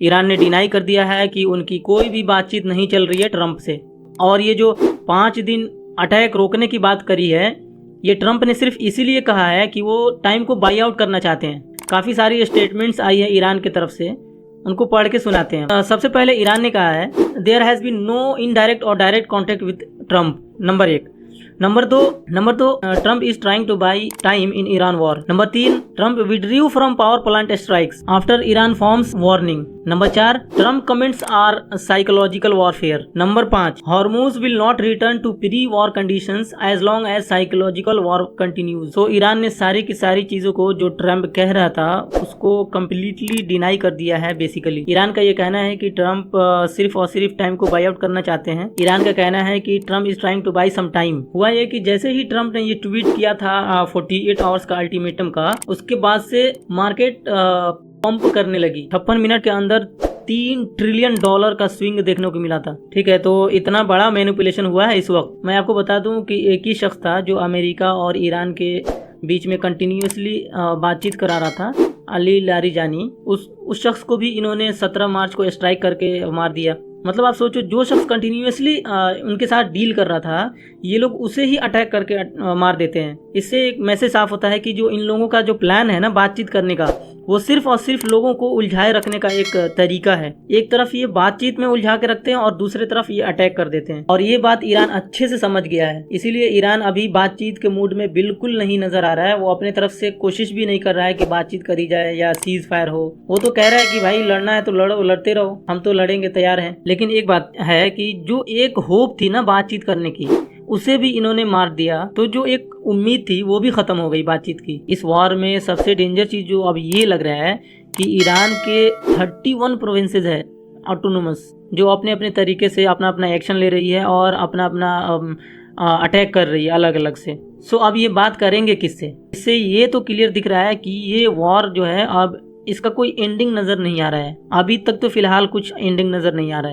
Iran ने deny कर दिया है कि उनकी कोई भी बातचीत नहीं चल रही है ट्रंप से। और ये जो 5 दिन अटैक रोकने की बात करी है, ये ट्रंप ने सिर्फ इसीलिए कहा है कि वो टाइम को बाई आउट करना चाहते हैं। काफ़ी सारी स्टेटमेंट्स आई है ईरान की तरफ से, उनको पढ़ के सुनाते हैं। सबसे पहले ईरान ने कहा है there has been no indirect और direct contact with Trump, number 1। Number दो Trump is trying to buy time in Iran war. Number 3, Trump withdrew from power plant strikes after Iran forms warning. Number 4, Trump comments are psychological warfare. Number 5, Hormuz will not return to pre war conditions as long as psychological war continues. तो Iran ने सारी की सारी चीजों को जो Trump कह रहा था उसको कम्प्लीटली डिनाई कर दिया है। बेसिकली ईरान का ये कहना है कि ट्रंप सिर्फ और सिर्फ टाइम को बाई आउट करना चाहते हैं। ईरान का कहना है कि Trump is trying to buy some time. हुआ ये कि जैसे ही ट्रंप ने ये ट्वीट किया था 48 आवर्स का अल्टीमेटम का, उसके बाद से मार्केट पंप करने लगी। 56 मिनट के अंदर $3 ट्रिलियन का स्विंग देखने को मिला था। ठीक है, तो इतना बड़ा मैनिपुलेशन हुआ है इस वक्त। मैं आपको बता दूं कि एक ही शख्स था जो अमेरिका और ईरान के बीच में कंटिन्यूसली बातचीत करा रहा था, अली लारिजानी। उस शख्स को भी इन्होंने 17 मार्च को स्ट्राइक करके मार दिया। मतलब आप सोचो, जो शख्स कंटिन्यूसली उनके साथ डील कर रहा था, ये लोग उसे ही अटैक करके मार देते हैं। इससे एक मैसेज साफ होता है कि जो इन लोगों का जो प्लान है ना बातचीत करने का, वो सिर्फ और सिर्फ लोगों को उलझाए रखने का एक तरीका है। एक तरफ ये बातचीत में उलझा के रखते हैं और दूसरी तरफ ये अटैक कर देते हैं। और ये बात ईरान अच्छे से समझ गया है, इसीलिए ईरान अभी बातचीत के मूड में बिल्कुल नहीं नजर आ रहा है। वो अपने तरफ से कोशिश भी नहीं कर रहा है कि बातचीत करी जाए या सीज फायर हो। वो तो कह रहा है कि भाई लड़ना है तो लड़ो, लड़ते रहो, हम तो लड़ेंगे, तैयार हैं। लेकिन एक बात है कि जो एक होप थी ना बातचीत करने की, उसे भी इन्होंने मार दिया। तो जो एक उम्मीद थी वो भी खत्म हो गई बातचीत की। इस वॉर में सबसे डेंजर चीज जो अब ये लग रहा है कि ईरान के 31 प्रोविंसेस है ऑटोनोमस, जो अपने अपने तरीके से अपना अपना एक्शन ले रही है और अपना अपना अटैक कर रही है अलग अलग से। सो अब ये बात करेंगे किससे? इससे ये तो क्लियर दिख रहा है कि ये वॉर जो है अब इसका कोई एंडिंग नजर नहीं आ रहा है। अभी तक तो फिलहाल कुछ एंडिंग नजर नहीं आ रहा है।